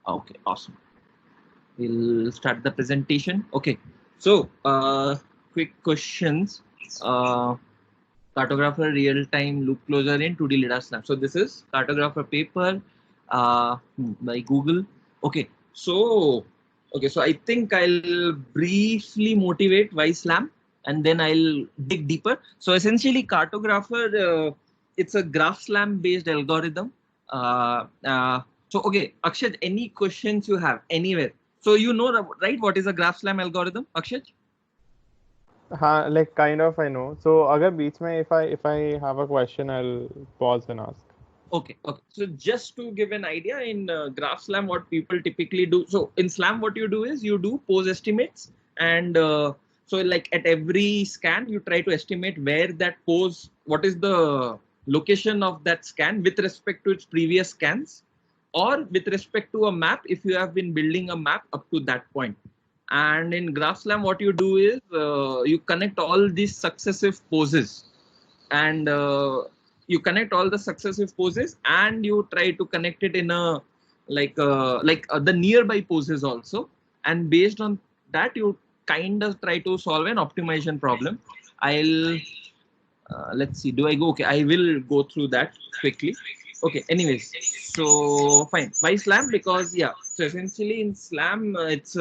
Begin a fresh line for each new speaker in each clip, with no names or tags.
Okay, awesome. We'll start the presentation. Okay, so quick questions. Cartographer real-time loop closer in 2D LIDAR SLAM. So this is Cartographer paper by Google. Okay, so I think I'll briefly motivate why SLAM, and then I'll dig deeper. So essentially, Cartographer it's a graph SLAM based algorithm. So okay, Akshay, any questions you have anywhere? So you know, right, what is a graph SLAM algorithm, Akshay?
हाँ, like kind of I know. So अगर बीच में if I have a question, I'll pause and ask.
Okay. So just to give an idea, in graph SLAM, what people typically do. So in SLAM, what you do is you do pose estimates, and so like at every scan, you try to estimate where that pose, what is the location of that scan with respect to its previous scans, or with respect to a map if you have been building a map up to that point. And in graph SLAM, what you do is you connect all these successive poses, and you connect all the successive poses, and you try to connect it in a the nearby poses also, and based on that you kind of try to solve an optimization problem. I'll let's see, do I go? Okay, I will go through that quickly. Okay, anyways, so fine. Why SLAM? Because yeah, so essentially in SLAM it's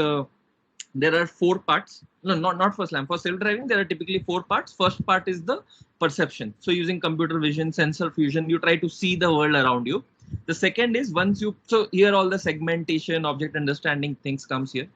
there are 4 parts. No, not for SLAM. For self-driving, there are typically 4 parts. First part is the perception. So using computer vision, sensor fusion, you try to see the world around you. The second is once you, so here all the segmentation, object understanding things comes here.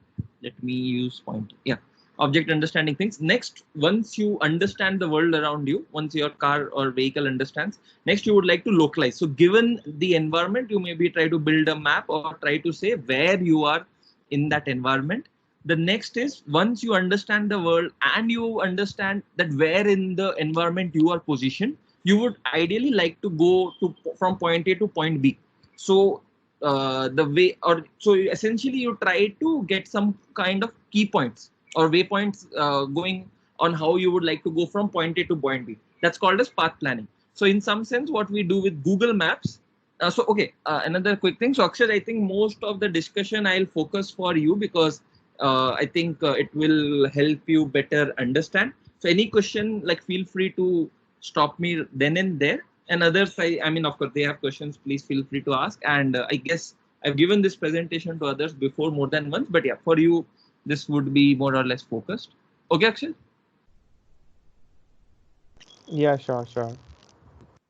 Let me use point. Yeah, object understanding things. Next, once you understand the world around you, once your car or vehicle understands, next you would like to localize. So given the environment, you maybe try to build a map or try to say where you are in that environment. The next is once you understand the world and you understand that where in the environment you are positioned, you would ideally like to go to from point A to point B. So the way, or so essentially you try to get some kind of key points or waypoints going on how you would like to go from point A to point B. That's called as path planning. So in some sense, what we do with Google Maps. Another quick thing. So Akshay, I think most of the discussion I'll focus for you because I think it will help you better understand. So any question, like feel free to stop me then and there. And others, I mean, of course, they have questions, please feel free to ask. And I guess I've given this presentation to others before more than once, but yeah, for you, this would be more or less focused. Okay, Akshay?
Yeah, sure.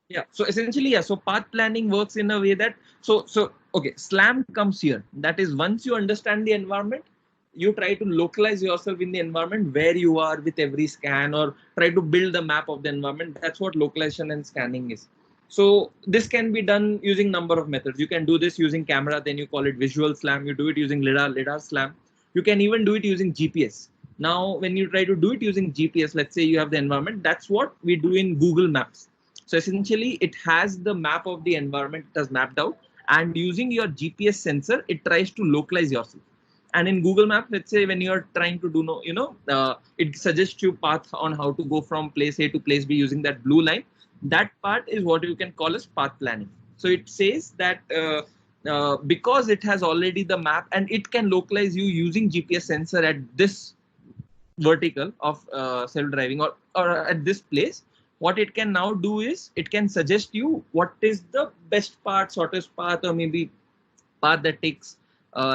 Yeah, so essentially, yeah, so path planning works in a way that, okay, SLAM comes here. That is, once you understand the environment, you try to localize yourself in the environment where you are with every scan, or try to build the map of the environment. That's what localization and scanning is. So this can be done using number of methods. You can do this using camera, then you call it visual SLAM. You do it using LIDAR SLAM. You can even do it using GPS. Now, when you try to do it using GPS, let's say you have the environment, that's what we do in Google Maps. So essentially, it has the map of the environment it has mapped out, and using your GPS sensor, it tries to localize yourself. And in Google Maps, let's say when you're trying to do, it suggests you path on how to go from place A to place B using that blue line. That part is what you can call as path planning. So it says that because it has already the map and it can localize you using GPS sensor at this vertical of self-driving or at this place, what it can now do is it can suggest you what is the best path, shortest path, or maybe path that takes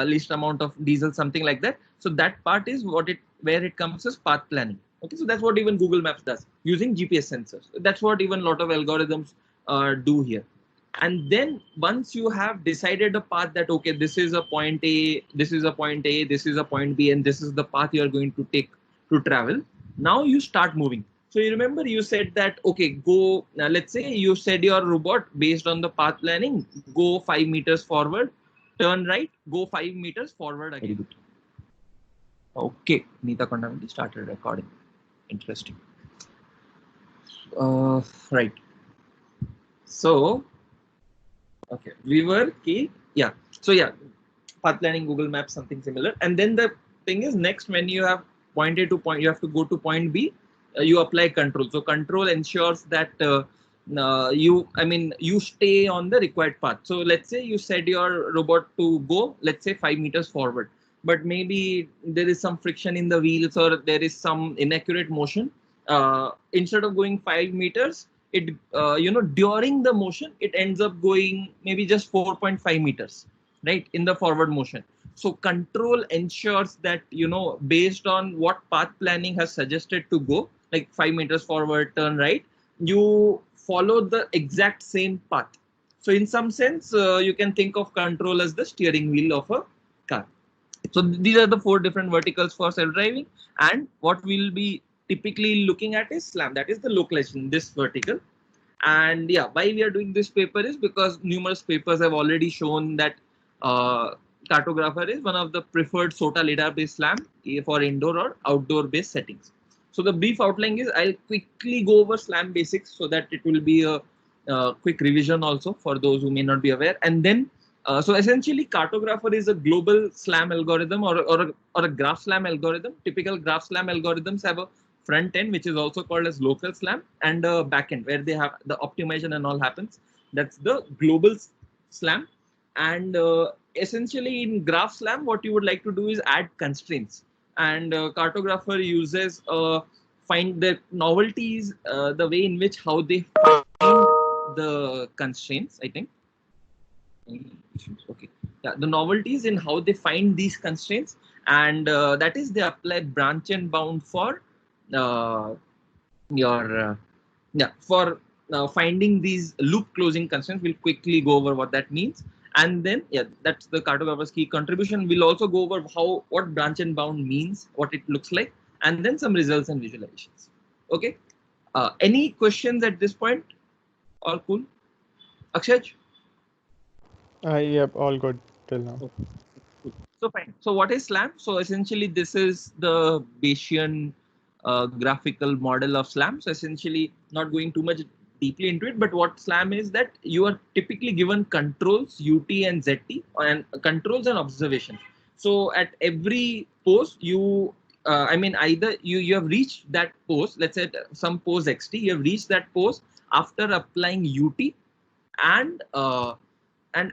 least amount of diesel, something like that. So that part is where it comes as path planning. Okay, so that's what even Google Maps does using GPS sensors. That's what even a lot of algorithms do here. And then once you have decided a path that, okay, this is a point A, this is a point A, this is a point B, and this is the path you are going to take to travel, now you start moving. So you remember you said that, okay, go, let's say you said your robot based on the path planning, go 5 meters forward, turn right, go 5 meters forward again. Very good. Okay, Neeta Kondamenti started recording. Interesting. Right. So, okay, we were key. Yeah. So yeah, path planning, Google Maps, something similar. And then the thing is, next, when you have point A to point, you have to go to point B. You apply control. So control ensures that you stay on the required path. So let's say you set your robot to go, let's say 5 meters forward, but maybe there is some friction in the wheels or there is some inaccurate motion. Instead of going 5 meters, it during the motion it ends up going maybe just 4.5 meters, right, in the forward motion. So control ensures that, based on what path planning has suggested to go, like 5 meters forward, turn right, you follow the exact same path. So in some sense, you can think of control as the steering wheel of a car. So these are the four different verticals for self-driving, and what we'll be typically looking at is SLAM, that is the localization, this vertical. And yeah, why we are doing this paper is because numerous papers have already shown that uh, Cartographer is one of the preferred SOTA LIDAR based SLAM for indoor or outdoor based settings. So the brief outline is, I'll quickly go over SLAM basics so that it will be a quick revision also for those who may not be aware. And then, so essentially Cartographer is a global SLAM algorithm, or a graph SLAM algorithm. Typical graph SLAM algorithms have a front end, which is also called as local SLAM, and a back end where they have the optimization and all happens. That's the global SLAM. And essentially in graph SLAM, what you would like to do is add constraints. And Cartographer uses find the novelties, the way in which how they find the constraints, I think. Okay. Yeah, the novelties in how they find these constraints, and that is they apply branch and bound for your for finding these loop closing constraints. We'll quickly go over what that means, and then yeah, that's the Cartographer's key contribution. We'll also go over what branch and bound means, what it looks like, and then some results and visualizations. Okay. Any questions at this point? All cool, Akshay?
Yep, all good till now.
Okay. So fine. So what is SLAM? So essentially, this is the Bayesian graphical model of SLAM. So essentially, not going too much deeply into it, but what SLAM is that you are typically given controls UT and ZT, and controls and observations. So at every pose, either you have reached that pose. Let's say some pose XT, you have reached that pose after applying UT, and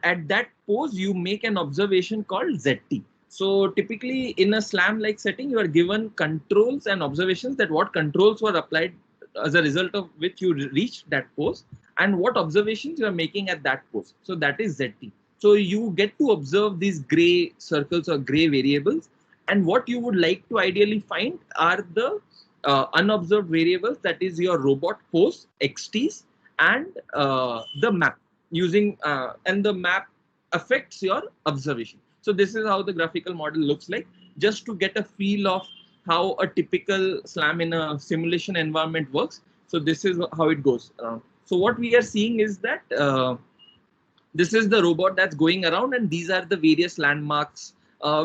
at that pose you make an observation called ZT. So typically in a SLAM like setting, you are given controls and observations, that what controls were applied as a result of which you reached that pose, and what observations you are making at that pose. So that is ZT. So you get to observe these gray circles or gray variables, and what you would like to ideally find are the unobserved variables, that is your robot pose XTs, and the map using and the map affects your observation. So this is how the graphical model looks like, just to get a feel of how a typical SLAM in a simulation environment works. So this is how it goes around. So what we are seeing is that this is the robot that's going around, and these are the various landmarks,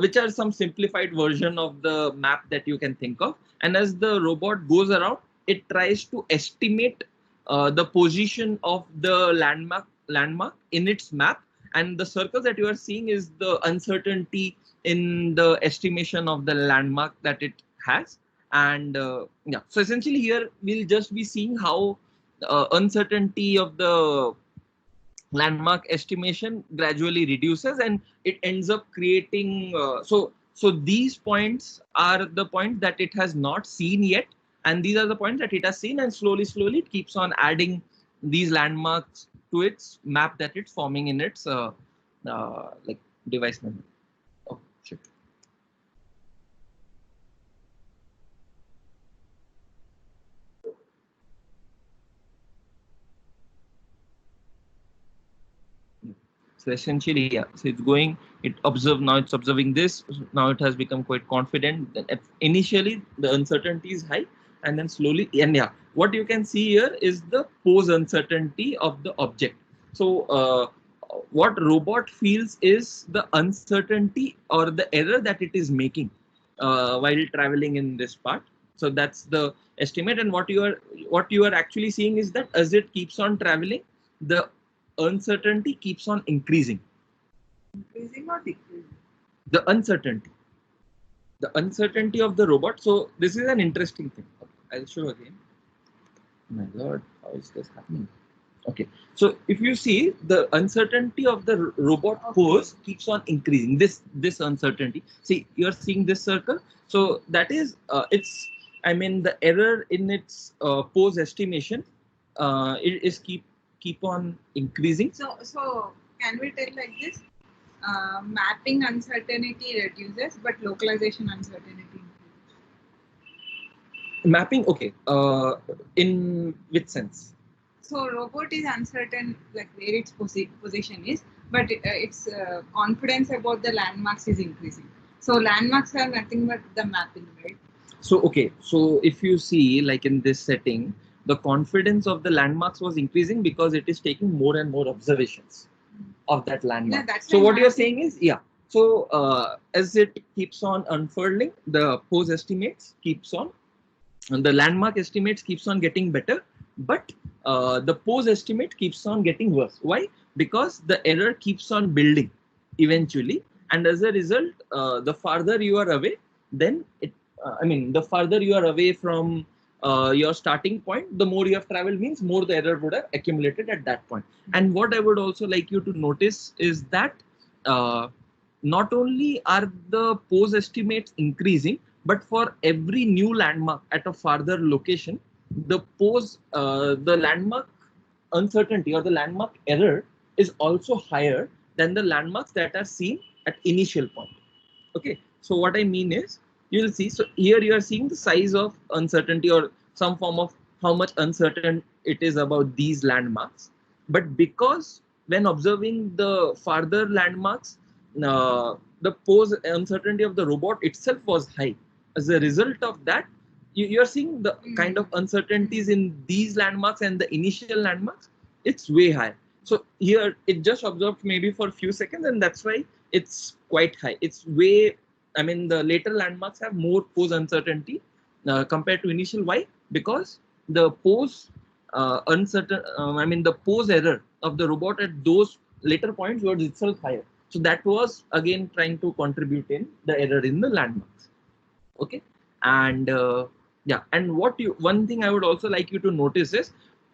which are some simplified version of the map that you can think of. And as the robot goes around, it tries to estimate the position of the landmark in its map, and the circles that you are seeing is the uncertainty in the estimation of the landmark that it has. And yeah, so essentially here we'll just be seeing how uncertainty of the landmark estimation gradually reduces, and it ends up creating so these points are the points that it has not seen yet, and these are the points that it has seen, and slowly it keeps on adding these landmarks to its map that it's forming in its like device memory. Oh shit. So essentially, yeah. So it's going. It observed, now it's observing this. Now it has become quite confident. Initially, the uncertainty is high, and then slowly, and yeah, what you can see here is the pose uncertainty of the object. So what robot feels is the uncertainty or the error that it is making while traveling in this part. So that's the estimate, and what you are actually seeing is that as it keeps on traveling, the uncertainty keeps on increasing. Increasing or decreasing? The uncertainty of the robot. So this is an interesting thing. I'll show again. Oh my God, how is this happening? Okay, so if you see the uncertainty of the robot pose keeps on increasing. This uncertainty. See, you're seeing this circle. So that is it's. I mean, the error in its pose estimation, it is keep on increasing.
So can we tell like this? Mapping uncertainty reduces, but localization uncertainty increases.
Mapping. Okay. In which sense?
So robot is uncertain, like where its position is, but its confidence about the landmarks is increasing. So landmarks are nothing but the mapping, right?
So okay, so if you see like in this setting, the confidence of the landmarks was increasing because it is taking more and more observations of that landmark.
Yeah, that's
so
why
what you're
mapping-
saying is, yeah. So as it keeps on unfurling, the pose estimates keeps on, and the landmark estimates keeps on getting better, but the pose estimate keeps on getting worse. Why? Because the error keeps on building eventually, and as a result, the farther you are away, then it. I mean, the farther you are away from your starting point, the more you have traveled means more the error would have accumulated at that point. And what I would also like you to notice is that not only are the pose estimates increasing, but for every new landmark at a farther location, the landmark uncertainty or the landmark error is also higher than the landmarks that are seen at initial point. Okay, so what I mean is, you'll see, so here you are seeing the size of uncertainty or some form of how much uncertain it is about these landmarks. But because when observing the farther landmarks, the pose uncertainty of the robot itself was high. As a result of that, you're seeing the kind of uncertainties in these landmarks and the initial landmarks, it's way high. So here it just observed maybe for a few seconds, and that's why it's quite high. It's way, I mean, the later landmarks have more pose uncertainty compared to initial. Why? Because the pose the pose error of the robot at those later points was itself higher. So that was again trying to contribute in the error in the landmarks. Okay, and yeah, and one thing I would also like you to notice is,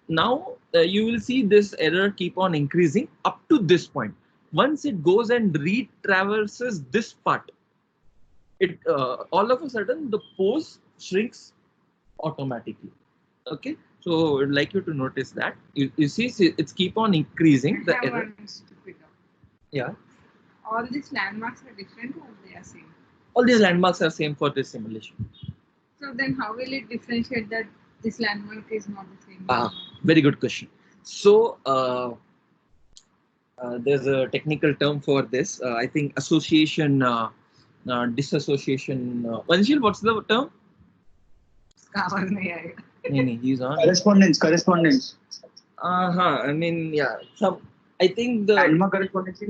now you will see this error keep on increasing up to this point. Once it goes and retraverses this part, it all of a sudden the pose shrinks automatically. Okay, so I'd like you to notice that you see it's keep on increasing the error. Yeah,
all these landmarks are different or they are same?
All these landmarks are same for this simulation.
So then how will it differentiate that this landmark is not the same?
Very good question. So there's a technical term for this. I think association, disassociation. Vanshil, what's the term? He's on.
Correspondence.
I mean, yeah. I think the
Landmark correspondence.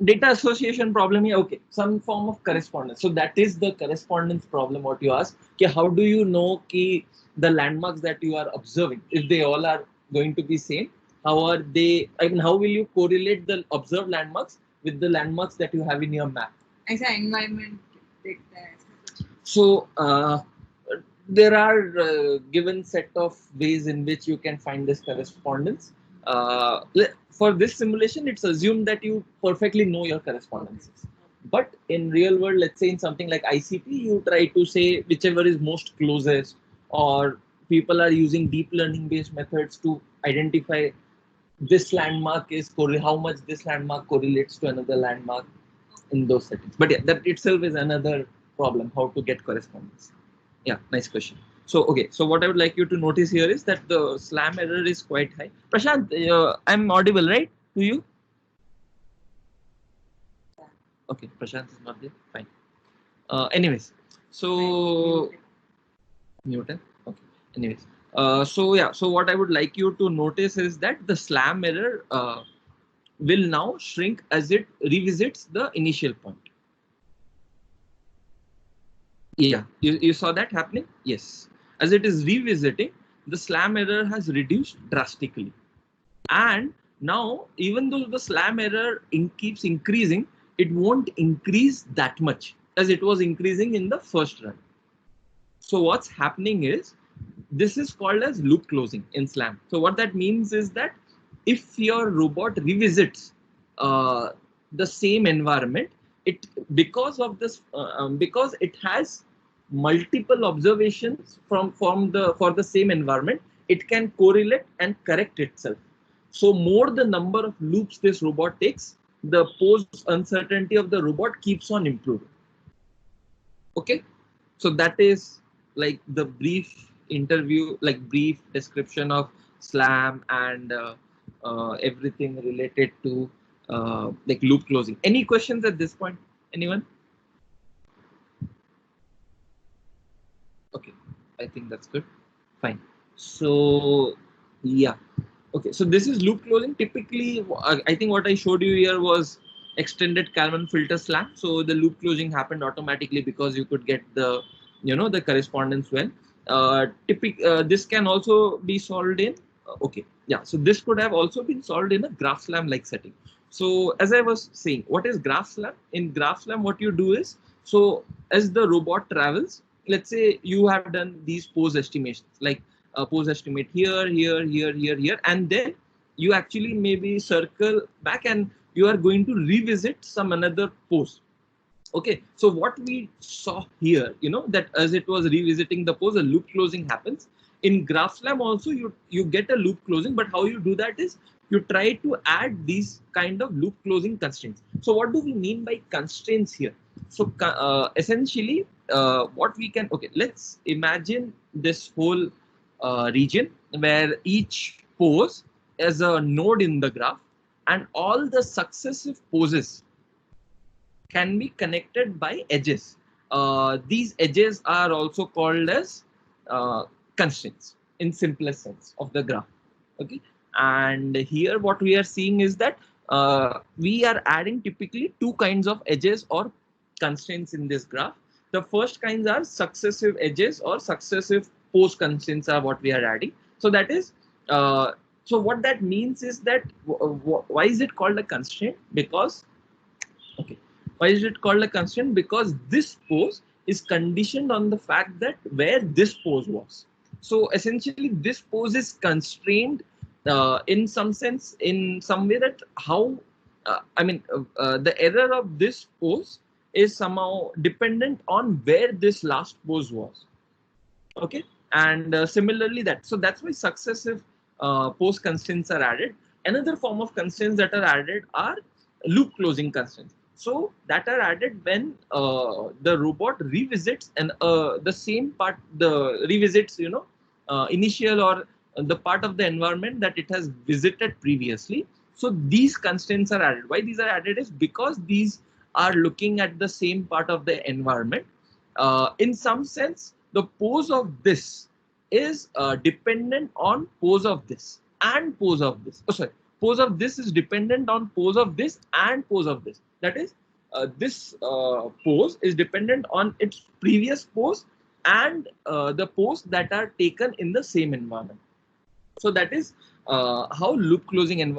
Data association problem here. Okay, some form of correspondence. So that is the correspondence problem. What you ask? How do you know the landmarks that you are observing, if they all are going to be same? How are they? I mean, how will you correlate the observed landmarks with the landmarks that you have in your map?
As an environment data.
So there are given set of ways in which you can find this correspondence. For this simulation, it's assumed that you perfectly know your correspondences. But in real world, let's say in something like ICP, you try to say whichever is most closest, or people are using deep learning based methods to identify this landmark is how much this landmark correlates to another landmark in those settings. But yeah, that itself is another problem, how to get correspondence. Yeah, nice question. So, okay, so what I would like you to notice here is that the SLAM error is quite high. Prashant, I'm audible, right? To you? Okay, Prashant is not there. Fine. Anyways, so Newton. Okay. Anyways, so yeah, so what I would like you to notice is that the SLAM error will now shrink as it revisits the initial point. Yeah, you saw that happening? Yes. As it is revisiting, the SLAM error has reduced drastically. And now, even though the SLAM error keeps increasing, it won't increase that much as it was increasing in the first run. So what's happening is, this is called as loop closing in SLAM. So what that means is that if your robot revisits the same environment, it because it has multiple observations for the same environment, it can correlate and correct itself. So more the number of loops this robot takes, the pose uncertainty of the robot keeps on improving. Okay, so that is like the brief brief description of SLAM and everything related to like loop closing. Any questions at this point? Anyone? Okay, I think that's good. Fine. So yeah. Okay, so this is loop closing. Typically, I think what I showed you here was extended Kalman filter SLAM. So the loop closing happened automatically because you could get the, the correspondence well. This can also be solved in, okay, yeah. So this could have also been solved in a graph SLAM like setting. So as I was saying, what is graph SLAM? In graph SLAM, what you do is, so as the robot travels, let's say you have done these pose estimations, like pose estimate here, here, and then you actually maybe circle back and you are going to revisit some another pose. Okay, so what we saw here, that as it was revisiting the pose, a loop closing happens. In GraphSlam also, you get a loop closing, but how you do that is you try to add these kind of loop closing constraints. So what do we mean by constraints here? So essentially, what we can, okay, let's imagine this whole region where each pose is a node in the graph, and all the successive poses can be connected by edges. These edges are also called as constraints in simplest sense of the graph. Okay, and here what we are seeing is that we are adding typically two kinds of edges or constraints in this graph. The first kinds are successive edges or successive pose constraints are what we are adding. So that is so what that means is that why is it called a constraint? Because okay, why is it called a constraint? Because this pose is conditioned on the fact that where this pose was. So essentially, this pose is constrained in some sense, in some way, that how the error of this pose is somehow dependent on where this last pose was. Okay, and similarly that. So that's why successive pose constraints are added. Another form of constraints that are added are loop closing constraints. So that are added when the robot revisits and the same part, the revisits, initial or the part of the environment that it has visited previously. So these constraints are added. Why these are added is because these are looking at the same part of the environment. In some sense, the pose of this is dependent on pose of this and pose of this. Oh, sorry. Pose of this is dependent on pose of this and pose of this. That is, this pose is dependent on its previous pose and the pose that are taken in the same environment. So that is how loop closing and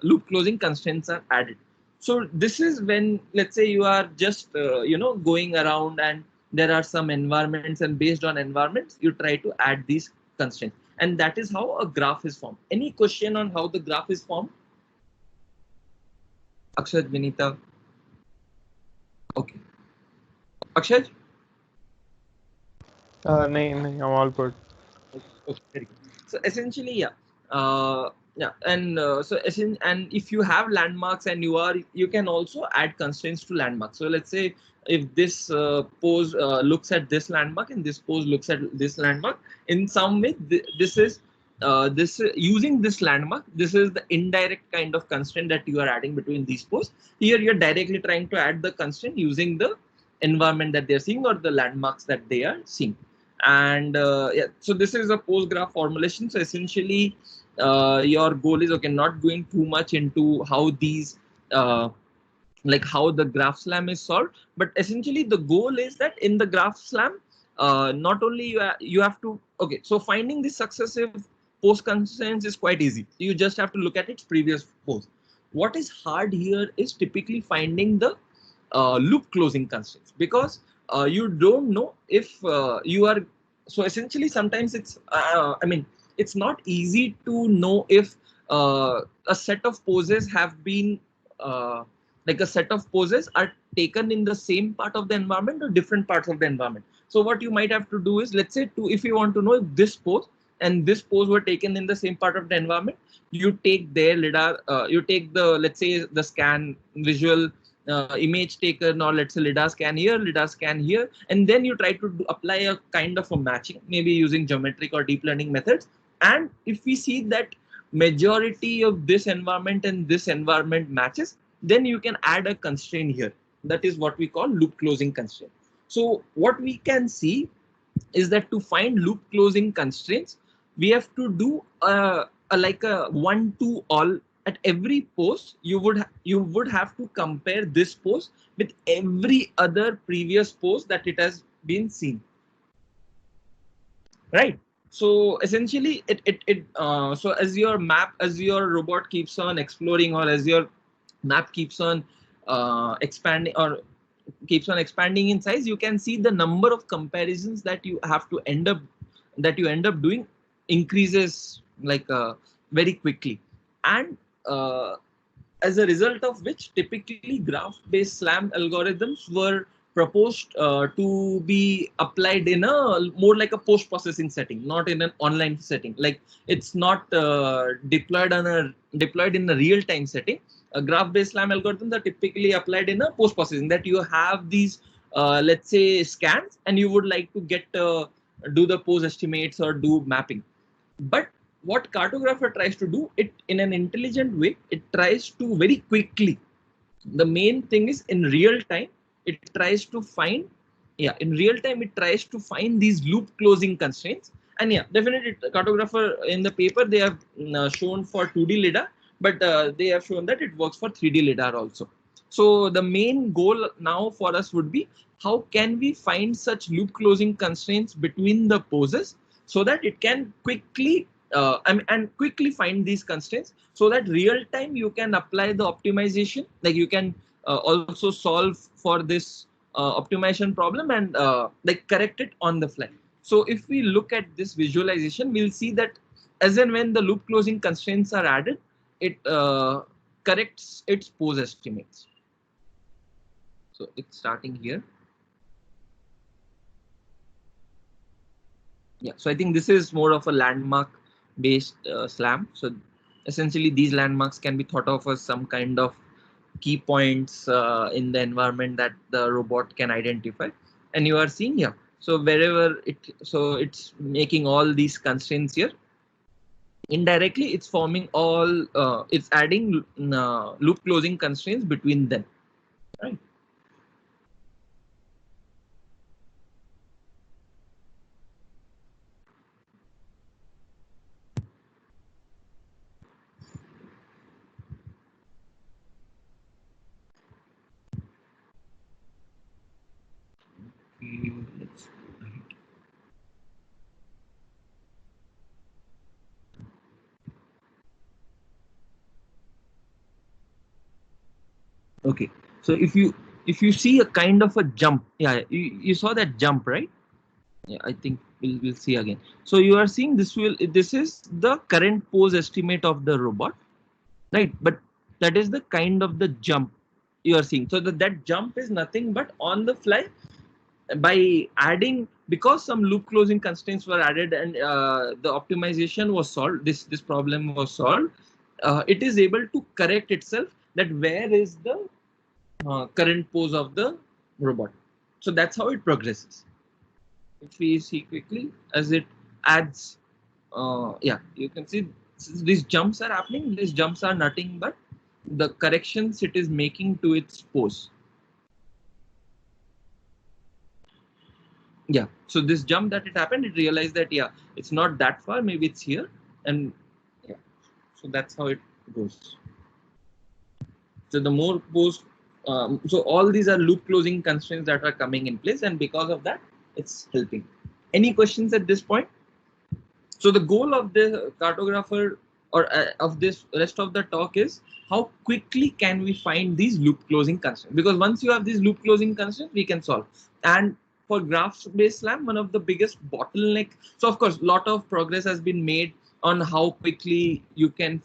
loop closing constraints are added. So this is when, let's say, you are just going around and there are some environments, and based on environments you try to add these constraints, and that is how a graph is formed. Any question on how the graph is formed? Akshay, Vinita. Okay. Akshay?
I'm all good.
Okay, very good. So essentially, yeah. And and if you have landmarks and you can also add constraints to landmarks. So let's say if this pose looks at this landmark and this pose looks at this landmark, in some way this is using this landmark, this is the indirect kind of constraint that you are adding between these poses. Here you're directly trying to add the constraint using the environment that they're seeing or the landmarks that they are seeing. And yeah, so this is a pose graph formulation. So essentially your goal is, okay, not going too much into how these like how the graph slam is solved, but essentially the goal is that in the graph slam not only you have to, okay, so finding the successive pose constraints is quite easy. You just have to look at its previous pose. What is hard here is typically finding the loop closing constraints, because you don't know if you are so essentially sometimes it's I mean it's not easy to know if a set of poses have been like a set of poses are taken in the same part of the environment or different parts of the environment. So what you might have to do is, let's say if you want to know if this pose and this pose were taken in the same part of the environment, you take their lidar, you take the, let's say, the scan visual image taken, or let's say lidar scan here, and then you try to apply a kind of a matching, maybe using geometric or deep learning methods. And if we see that majority of this environment and this environment matches, then you can add a constraint here. That is what we call loop closing constraint. So what we can see is that to find loop closing constraints, we have to do like a 1-to all. At every pose, you would have to compare this pose with every other previous pose that it has been seen, right? So essentially so as your robot keeps on exploring, or as your map keeps on expanding, or keeps on expanding in size, you can see the number of comparisons that you end up doing increases like very quickly. And as a result of which, typically graph-based SLAM algorithms were proposed to be applied in a more like a post-processing setting, not in an online setting. Like it's not deployed in a real-time setting. Graph-based SLAM algorithms are typically applied in a post-processing, that you have these let's say scans, and you would like to get do the pose estimates or do mapping. But what Cartographer tries to do, it in an intelligent way, it tries to very quickly, the main thing is in real time, it tries to find these loop closing constraints. And yeah, definitely Cartographer in the paper, they have shown for 2D lidar, but they have shown that it works for 3D lidar also. So the main goal now for us would be, how can we find such loop closing constraints between the poses, so that it can quickly and quickly find these constraints, so that real time you can apply the optimization, like you can also solve for this optimization problem, and like correct it on the fly. So if we look at this visualization, we'll see that as and when the loop closing constraints are added, it corrects its pose estimates. So it's starting here. Yeah, so I think this is more of a landmark based SLAM. So essentially these landmarks can be thought of as some kind of key points in the environment that the robot can identify. And you are seeing here, so wherever it's making all these constraints here. Indirectly, it's forming all, it's adding loop closing constraints between them, right? Okay, so if you see a kind of a jump, yeah, you saw that jump, right? Yeah, I think we'll see again. So you are seeing this is the current pose estimate of the robot, right? But that is the kind of the jump you are seeing. So that jump is nothing but on the fly, by adding, because some loop closing constraints were added, and the optimization was solved, this problem was solved, it is able to correct itself, that where is the current pose of the robot. So that's how it progresses. If we see quickly as it adds, yeah, you can see these jumps are happening, these jumps are nothing but the corrections it is making to its pose. Yeah, so this jump that it happened, it realized that yeah, it's not that far, maybe it's here, and yeah, so that's how it goes. So the more pose, so all these are loop closing constraints that are coming in place, and because of that, it's helping. Any questions at this point? So the goal of the Cartographer, or of this rest of the talk, is how quickly can we find these loop closing constraints, because once you have these loop closing constraints, we can solve. And for graph-based SLAM, one of the biggest bottleneck. So of course, a lot of progress has been made on how quickly you can,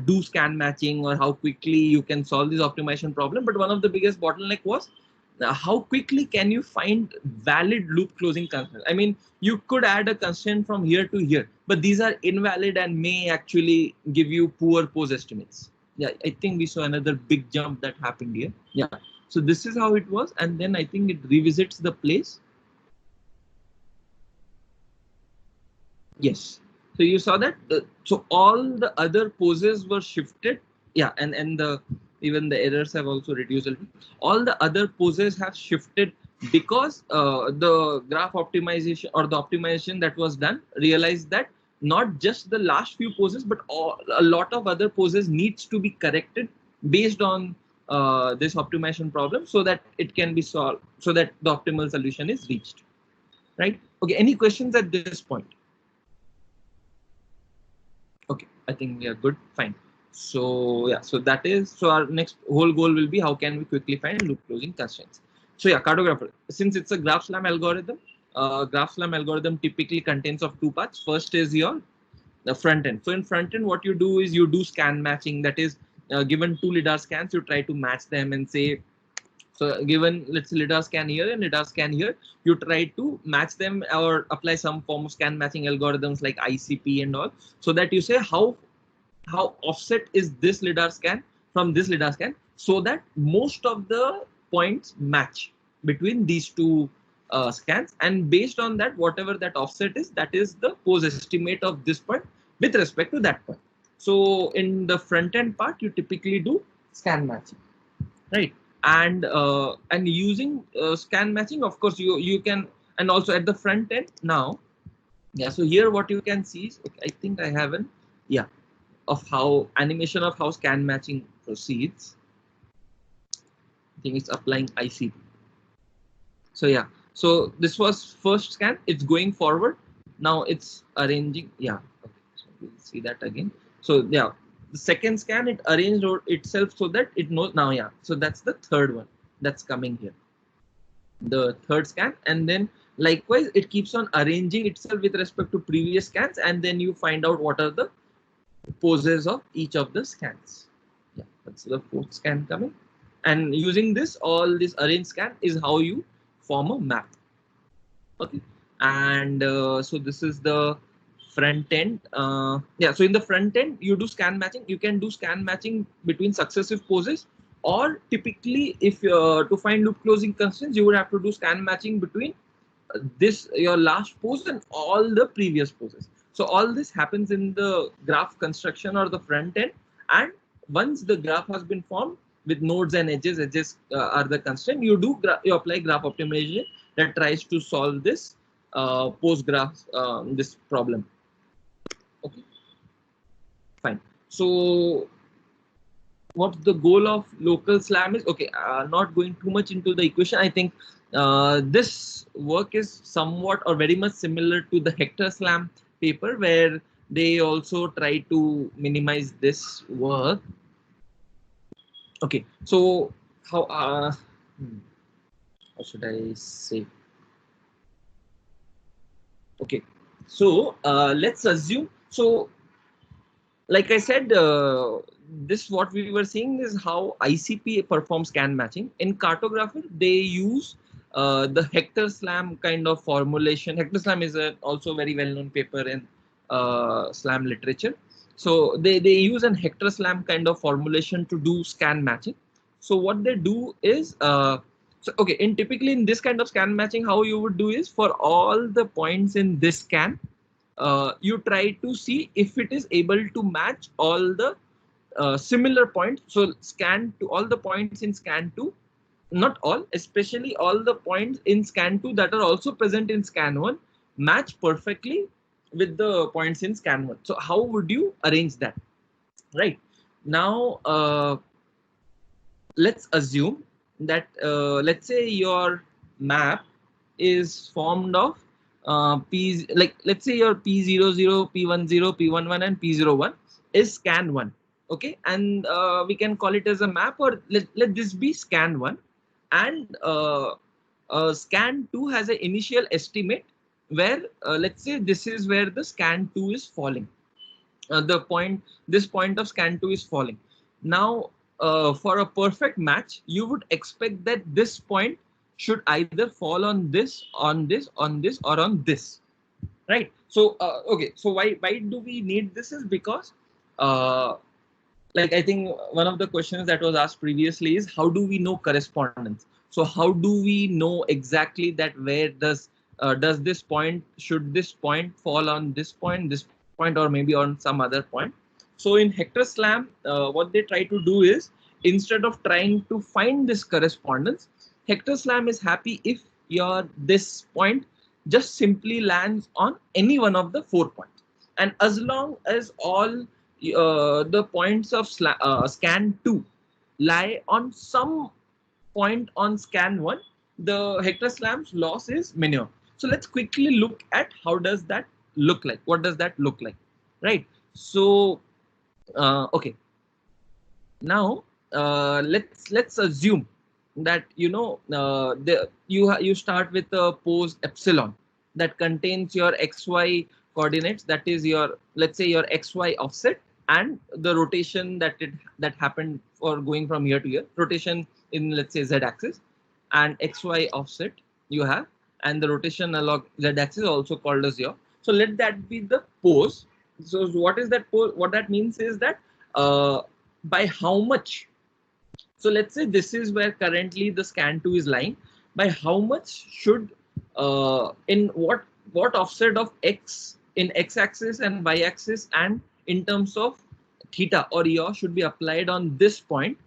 do scan matching or how quickly you can solve this optimization problem. But one of the biggest bottleneck was how quickly can you find valid loop closing constraints. I mean, you could add a constraint from here to here, but these are invalid and may actually give you poor pose estimates. Yeah, I think we saw another big jump that happened here. Yeah, so this is how it was, and then I think it revisits the place. Yes, so you saw that. So all the other poses were shifted. Yeah, and the even the errors have also reduced a little. All the other poses have shifted because the graph optimization or the optimization that was done realized that not just the last few poses, but a lot of other poses needs to be corrected based on this optimization problem, so that it can be solved, so that the optimal solution is reached. Right? Okay. Any questions at this point? Okay, I think we are good. Fine. So yeah, so that is, so our next whole goal will be how can we quickly find loop closing constraints. So yeah, Cartographer, since it's a GraphSlam algorithm, GraphSlam algorithm typically contains of two parts. First is your the front end. So in front end, what you do is you do scan matching. That is, given two LIDAR scans, you try to match them and say, so given, let's say LIDAR scan here and LIDAR scan here, you try to match them or apply some form of scan matching algorithms like ICP and all, so that you say how offset is this LIDAR scan from this LIDAR scan, so that most of the points match between these two scans, and based on that, whatever that offset is, that is the pose estimate of this point with respect to that point. So in the front end part, you typically do scan matching, right? And using scan matching, of course, you can, and also at the front end now. Yeah, so here what you can see is, okay, I think I have an, yeah, of how animation of how scan matching proceeds. I think it's applying ICP. So yeah, so this was first scan, it's going forward. Now it's arranging. Yeah, okay, so we'll see that again. So yeah, the second scan, it arranged itself so that it knows now. Yeah, so that's the third one that's coming here, the third scan, and then likewise it keeps on arranging itself with respect to previous scans, and then you find out what are the poses of each of the scans. Yeah, that's the fourth scan coming, and using this, all this arrange scan is how you form a map. Okay, and so this is the front end. Yeah, so in the front end, you do scan matching. You can do scan matching between successive poses, or typically, if to find loop closing constraints, you would have to do scan matching between this your last pose and all the previous poses. So all this happens in the graph construction or the front end, and once the graph has been formed with nodes and edges are the constraint, you apply graph optimization that tries to solve this pose graph this problem. Okay, fine. So what the goal of local SLAM is? Okay, not going too much into the equation. I think this work is somewhat or very much similar to the Hector SLAM paper, where they also try to minimize this work. Okay, so how should I say? Okay, so let's assume, so like I said, this what we were seeing is how ICP performs scan matching. In Cartographer, they use the Hector SLAM kind of formulation. Hector SLAM is also a very well-known paper in SLAM literature. So they use an Hector SLAM kind of formulation to do scan matching. So what they do is, so okay, typically in this kind of scan matching, how you would do is for all the points in this scan, you try to see if it is able to match all the similar points. So scan to all the points in scan 2, not all, especially all the points in scan 2 that are also present in scan 1 match perfectly with the points in scan 1. So how would you arrange that? Right now, let's assume that let's say your map is formed of P, like let's say your P00, P10, P11 and P01 is scan 1. Okay, and we can call it as a map, or let this be scan 1, and scan 2 has an initial estimate where let's say this is where the scan 2 is falling. This point of scan 2 is falling. Now for a perfect match, you would expect that this point should either fall on this, on this, on this, or on this, right? So okay, so why do we need this is because like I think one of the questions that was asked previously is how do we know correspondence? So how do we know exactly that where does this point, should this point fall on this point, or maybe on some other point? So in Hector Slam, what they try to do is, instead of trying to find this correspondence, Hector Slam is happy if your this point just simply lands on any one of the 4 points, and as long as all the points of scan 2 lie on some point on scan 1, the Hector Slam's loss is minimum. So let's quickly look at how does that look like. What does that look like, right? So okay, now let's assume that you start with a pose epsilon that contains your xy coordinates, that is your, let's say, your xy offset, and the rotation that happened for going from here to here, rotation in, let's say, z axis, and xy offset you have, and the rotation along z axis also called as your. So let that be the pose. So what is that pose? What that means is that by how much, so let's say this is where currently the scan 2 is lying, by how much should in what offset of x in x axis and y axis and in terms of theta or yaw should be applied on this point,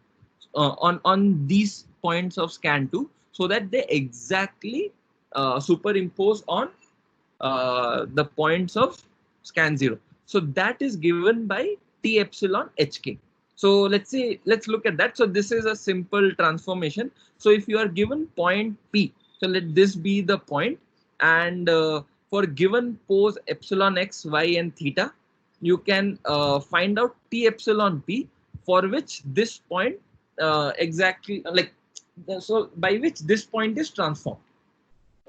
on these points of scan 2, so that they exactly superimpose on the points of scan 0. So that is given by T epsilon HK. So let's say, let's look at that. So this is a simple transformation. So if you are given point P, so let this be the point, and for given pose epsilon x, y, and theta, you can find out T epsilon P, for which this point exactly, like, so by which this point is transformed.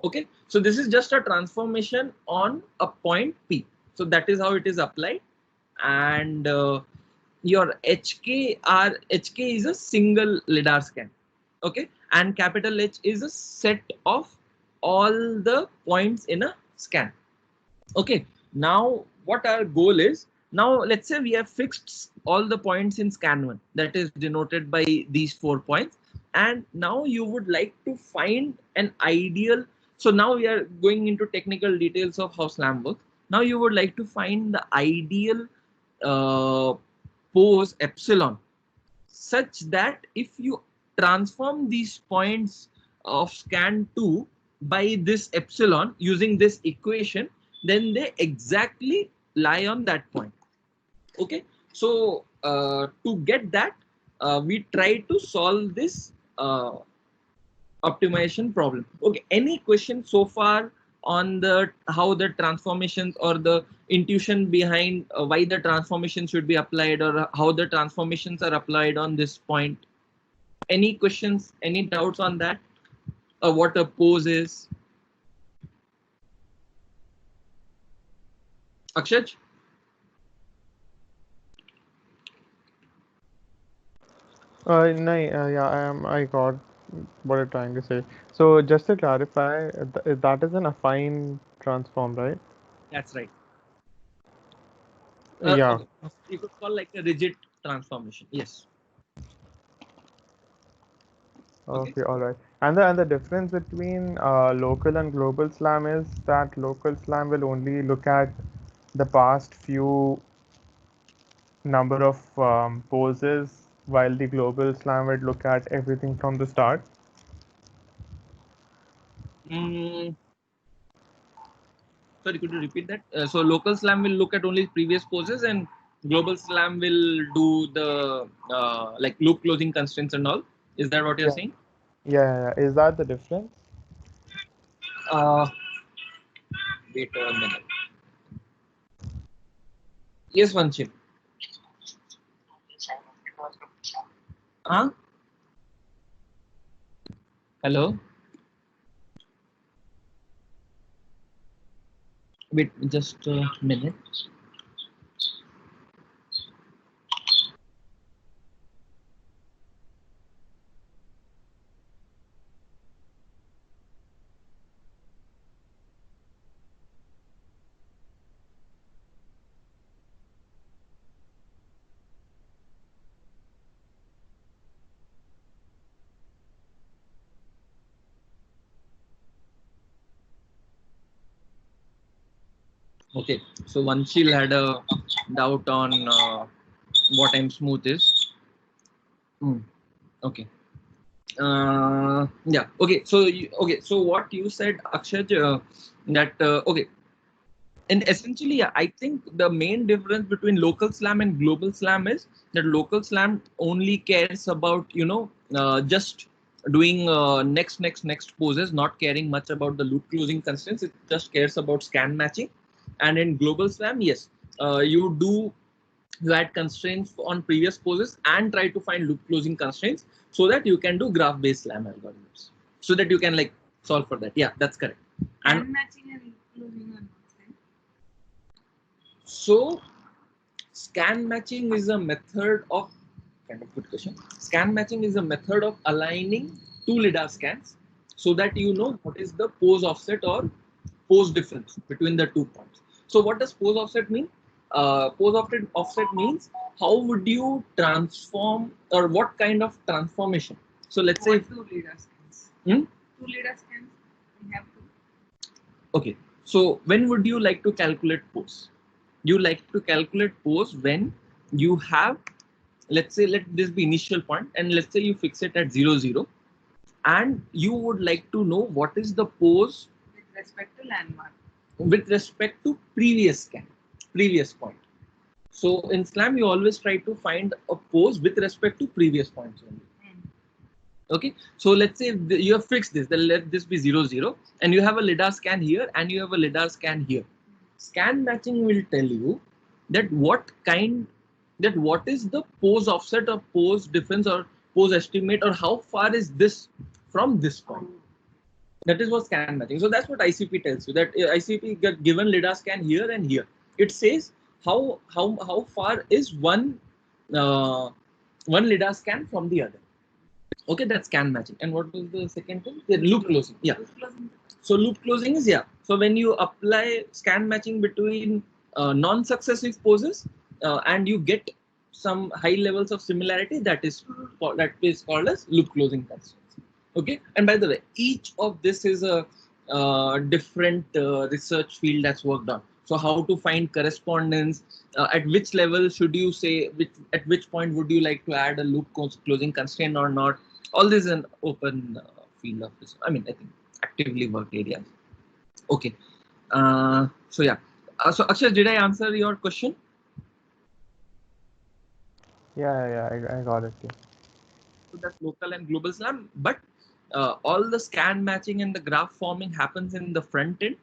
Okay, so this is just a transformation on a point P. So that is how it is applied. And your HK is a single LIDAR scan. Okay, and capital H is a set of all the points in a scan. Okay, now what our goal is, now let's say we have fixed all the points in scan 1, that is denoted by these 4 points, and now you would like to find an ideal. So now we are going into technical details of how SLAM works. Now you would like to find the ideal pose epsilon, such that if you transform these points of scan 2 by this epsilon using this equation, then they exactly lie on that point. Okay, so to get that, we try to solve this optimization problem. Okay, any question so far on the how the transformations or the intuition behind why the transformation should be applied, or how the transformations are applied on this point? Any questions, any doubts on that, or what a pose is? Akshaj?
No, yeah, I got what you're trying to say. So just to clarify, that is an affine transform, right?
That's right.
Yeah.
Okay. You could call like a rigid transformation. Yes. Okay.
Okay, all right. And the difference between local and global slam is that local slam will only look at the past few number of poses, while the global slam would look at everything from the start.
Sorry, could you repeat that? So local slam will look at only previous poses, and global slam will do the like loop closing constraints and all. Is that what you're
Yeah.
saying?
Yeah. Is that the difference?
Uh, Wait a minute. Yes, Vanchit. Huh? Hello? Wait, just a minute. Okay, so Vanshil had a doubt on what M smooth is. Okay. Yeah. Okay. So okay. So what you said, Akshaj, that okay. And essentially, yeah, I think the main difference between local slam and global slam is that local slam only cares about just doing next poses, not caring much about the loop closing constraints. It just cares about scan matching. And in global slam, yes, you add constraints on previous poses and try to find loop closing constraints so that you can do graph based slam algorithms, so that you can like solve for that. Yeah, that's correct. And
Scan matching and loop closing are not same.
so scan matching is a method of kind of good question. Scan matching is a method of aligning two LIDAR scans so that you know what is the pose offset or pose difference between the 2 points. So what does pose offset mean? Pose offset means how would you transform or what kind of transformation. So let's say,
What two LIDAR scans?
Hmm?
Two LIDAR scans. We have to.
Okay, so when would you like to calculate pose? You like to calculate pose when you have, let's say, let this be initial point, and let's say you fix it at 0, 0, and you would like to know what is the pose
With respect to landmark.
with respect to previous point. So in slam, you always try to find a pose with respect to previous points only. Okay, so let's say you have fixed this, then let this be 0, 0, and you have a LIDAR scan here and you have a LIDAR scan here. Scan matching will tell you that what is the pose offset or pose difference or pose estimate or how far is this from this point. That is what scan matching. So that's what ICP tells you, that ICP get given LIDAR scan here and here. It says how far is one LIDAR scan from the other. Okay, that's scan matching. And what was the second thing? The loop closing. Yeah.
Loop closing.
So loop closing is, yeah. So when you apply scan matching between non-successive poses and you get some high levels of similarity, that is called as loop closing constraints. Okay. And by the way, each of this is a different research field that's worked on. So how to find correspondence, at which level should you say, at which point would you like to add a loop closing constraint or not? All this is an open field of this. I mean, I think actively worked areas. Okay. So yeah. So Akshay, did I answer your question?
Yeah, I got it. Yeah.
So that's local and global slam, but all the scan matching and the graph forming happens in the front end.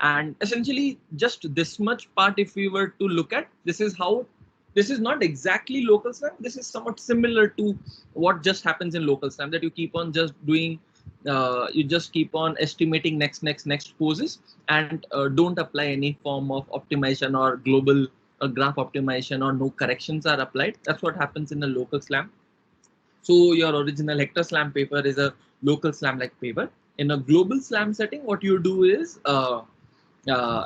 And essentially just this much part, if we were to look at, this is not exactly local slam. This is somewhat similar to what just happens in local slam, that you keep on just doing, you just keep on estimating next poses and don't apply any form of optimization or global graph optimization, or no corrections are applied. That's what happens in a local slam. So your original Hector slam paper is a local slam like paper. In a global slam setting, what you do is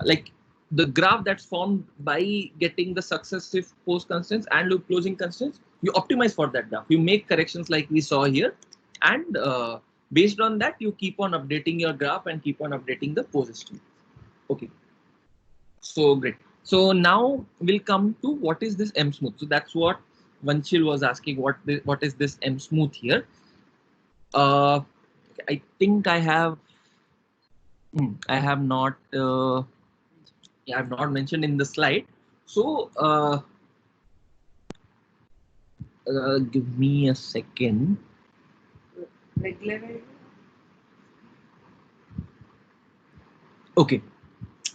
like the graph that's formed by getting the successive pose constraints and loop closing constraints, you optimize for that graph. You make corrections like we saw here, and based on that, you keep on updating your graph and keep on updating the pose estimate. Okay, so great. So now we'll come to what is this M smooth. So that's what Vanshil was asking. What is this M smooth here? I think I have. I have not. I have not mentioned in the slide. So give me a second.
Regular.
Okay,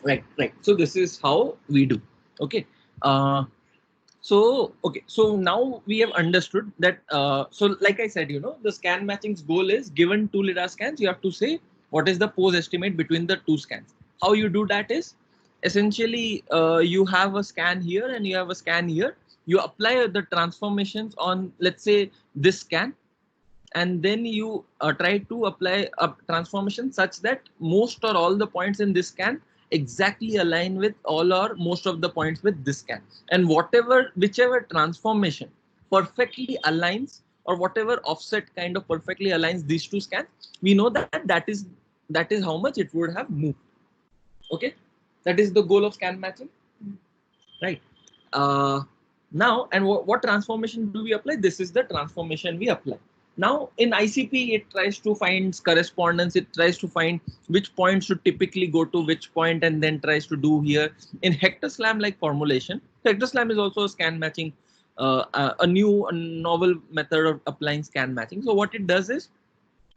right. So this is how we do. Okay. So now we have understood that. So like I said, the scan matching's goal is, given two LIDAR scans, you have to say what is the pose estimate between the two scans. How you do that is, essentially you have a scan here and you have a scan here. You apply the transformations on, let's say, this scan, and then you try to apply a transformation such that most or all the points in this scan exactly align with all or most of the points with this scan, and whichever transformation perfectly aligns, or whatever offset kind of perfectly aligns these two scans, we know that that is how much it would have moved. Okay, that is the goal of scan matching, right? Now, and what transformation do we apply? This is the transformation we apply. Now in ICP, it tries to find correspondence. It tries to find which point should typically go to which point, and then tries to do here. In Hector Slam like formulation, Hector Slam is also a scan matching, a novel method of applying scan matching. So what it does is,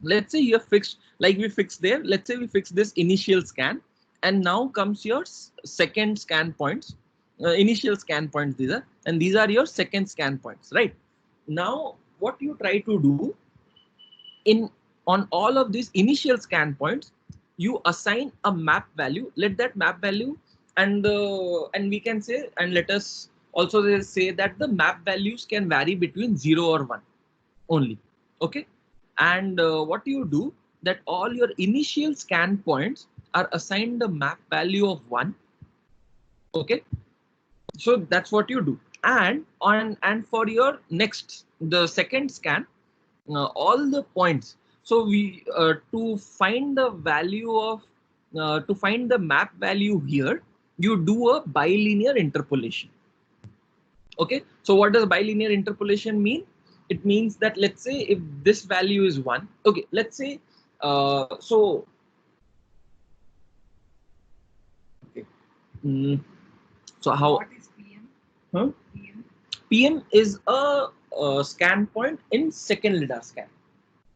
let's say you have fixed, like we fixed there, let's say we fix this initial scan, and now comes your second scan points. Initial scan points these are, and these are your second scan points, right? Now what you try to do on all of these initial scan points, you assign a map value. Let that map value, and we can say, and let us also say that the map values can vary between 0 or 1 only. Okay, and what you do, that all your initial scan points are assigned a map value of 1. Okay, so that's what you do. And for your next, the second scan, all the points, so we to find the value of to find the map value here, you do a bilinear interpolation. Okay, so what does bilinear interpolation mean? It means that, let's say if this value is 1, okay, let's say so okay. So how
What is PM?
huh?
PM.
PM is a scan point in second LIDAR scan,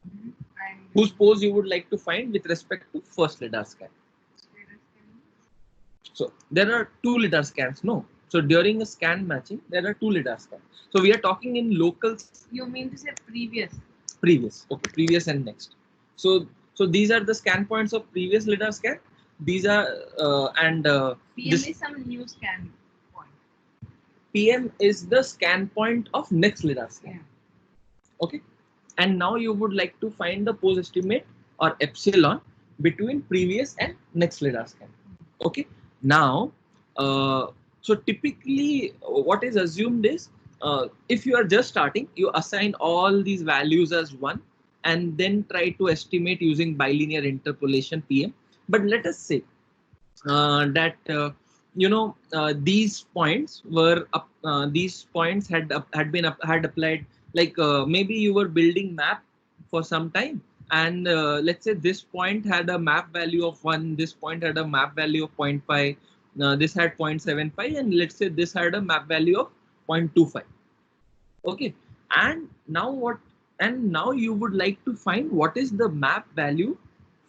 And
whose pose you would like to find with respect to first LIDAR scan. So there are 2 LIDAR scans, no? So during a scan matching, there are 2 LIDAR scans. So we are talking in locals.
You mean to say previous?
Previous, okay, previous and next. So these are the scan points of previous LIDAR scan. These are
PM
this
is some new scan point.
PM is the scan point of next LIDAR scan.
Yeah.
Okay, and now you would like to find the pose estimate or epsilon between previous and next LIDAR scan. Okay, now so typically what is assumed is, if you are just starting, you assign all these values as 1 and then try to estimate using bilinear interpolation PM. But let us say that these points were these points had applied, like maybe you were building map for some time, and let's say this point had a map value of 1, this point had a map value of 0.5, this had 0.75, and let's say this had a map value of 0.25. Okay, and now you would like to find what is the map value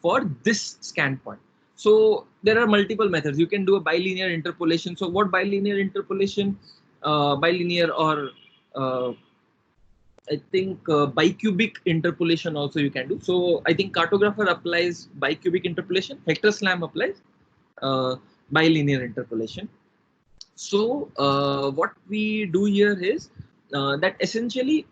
for this scan point. So there are multiple methods. You can do a bilinear interpolation. So what bilinear interpolation? Bilinear, or I think bicubic interpolation also you can do. So I think Cartographer applies bicubic interpolation. Hector Slam applies bilinear interpolation. So what we do here is that essentially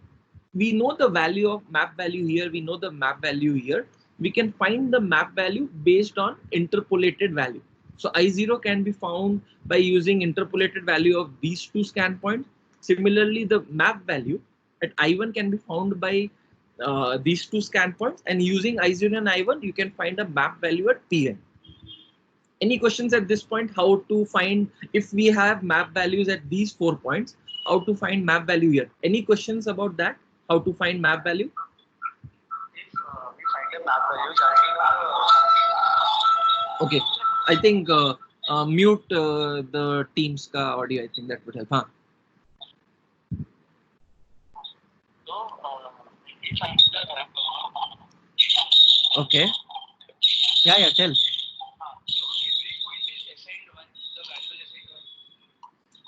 we know the value of map value here, we know the map value here. We can find the map value based on interpolated value. So I0 can be found by using interpolated value of these 2 scan points. Similarly, the map value at I1 can be found by these 2 scan points, and using I0 and I1 you can find a map value at Pn. Any questions at this point? How to find, if we have map values at these 4 points, how to find map value here? Any questions about that? How to find map value?
If we find a map value,
Okay, I think mute the Teams ka audio. I think that would help. Huh?
we find the map
Okay. Yeah, tell.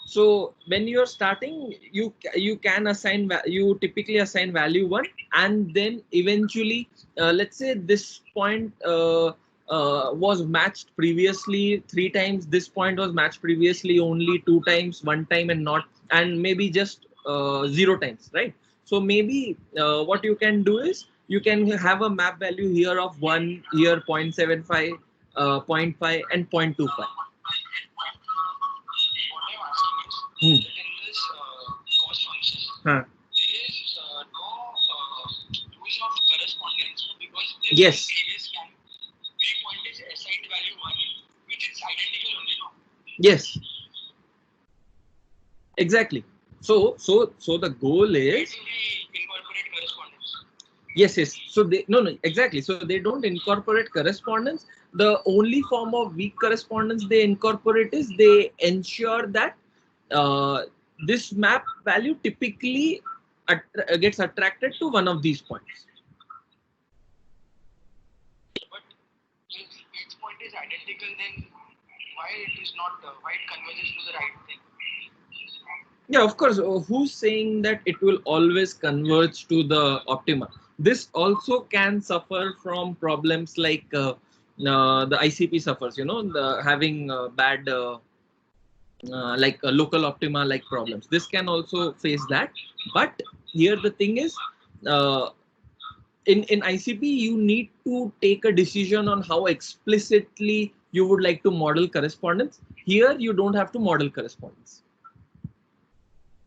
So when you're starting, you can assign, you typically assign value 1, and then eventually let's say this point was matched previously 3 times. This point was matched previously only 2 times, 1 time, and not, and maybe just 0 times, right? So maybe what you can do is you can have a map value here of 1, here 0.75, 0.5, and 0.25.
What I'm asking is
Hmm.
that in this cost function,
Huh.
there is no use of correspondence because this
Yes.
previous scan, B point is assigned value 1, which is identical only, no?
Yes, exactly. So the goal is,
To be incorporate correspondence.
yes. So they, no, exactly. So they don't incorporate correspondence. The only form of weak correspondence they incorporate is they ensure that this map value typically gets attracted to one of these points.
But if each point is identical, then why it is not, why it converges to the right thing?
Yeah, of course. Who's saying that it will always converge to the optima? This also can suffer from problems like the ICP suffers. The having bad like local optima like problems. This can also face that. But here the thing is, uh, in ICP you need to take a decision on how explicitly you would like to model correspondence. Here you don't have to model correspondence.